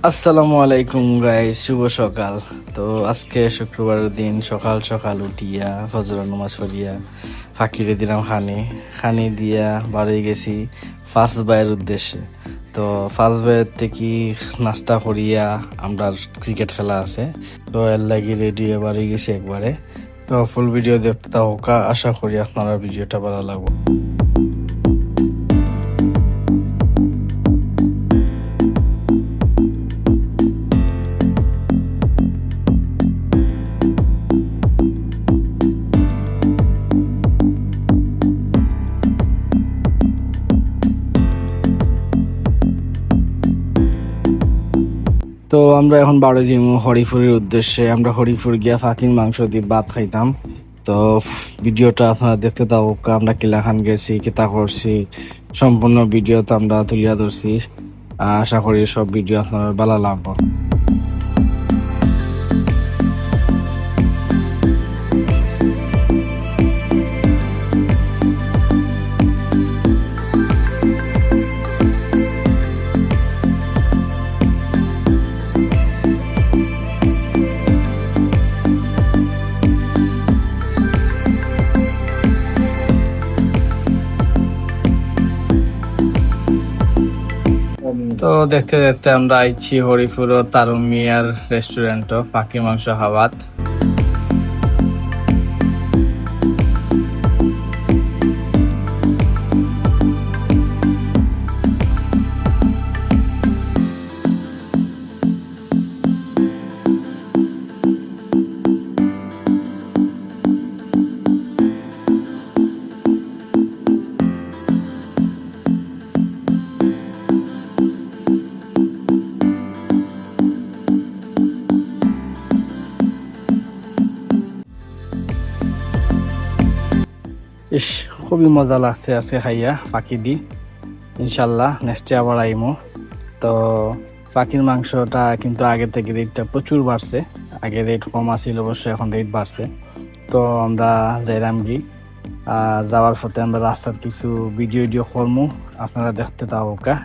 আসসালামু আলাইকুম গাইস, শুভ সকাল। তো আজকে শুক্রবারের দিন সকাল সকাল উঠিয়া ফজর নামাজ পড়িয়া ফাঁকিরে দিলাম খানি দিয়া বাড়ি গেছি ফার্স্ট ভাইয়ের উদ্দেশ্যে। তো ফার্স্ট ভাইয়ের থেকে নাস্তা করিয়া আমরা ক্রিকেট খেলা আছে, তো এর লাগি রেডি হয়ে বাড়ি গেছি একবারে। তো ফুল ভিডিও দেখতে থাকা, আশা করি আপনারা ভিডিওটা ভালো লাগবে। তো আমরা এখন বাড়ি যাবো হরিপুরের উদ্দেশ্যে। আমরা হরিপুর গিয়া ফাঁকির মাংস দিয়ে ভাত খাইতাম। তো ভিডিওটা আপনারা দেখতে থাকুক, আমরা কিলাখান গেছি, কিতা করছি, সম্পূর্ণ ভিডিওতে আমরা তুলিয়া ধরছি। আশা করি সব ভিডিও আপনার ভালো লাগবে। তো দেখতে দেখতে আমরা আইছি হরিপুর তারুণ মিয়ার রেস্টুরেন্ট পাখি মাংস হাওয়াত। ইস, খুবই মজা লাগছে আজকে খাইয়া ফাঁকি দি। ইনশাল্লাহ নেক্সটে আবার আইমো। তো পাখির মাংসটা কিন্তু আগে থেকে রেটটা প্রচুর বাড়ছে। আগে রেট কম আছিল, অবশ্যই এখন রেট বাড়ছে। তো আমরা যাইরাম গি, যাওয়ার পথে আমরা রাস্তার কিছু ভিডিও করমু, আপনারা দেখতে থাকুকা।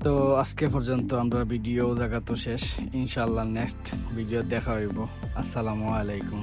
তো আজকে পর্যন্ত আমরা ভিডিও জায়গা তো শেষ। ইনশাল্লাহ নেক্সট ভিডিও দেখা হইব। আসসালামু আলাইকুম।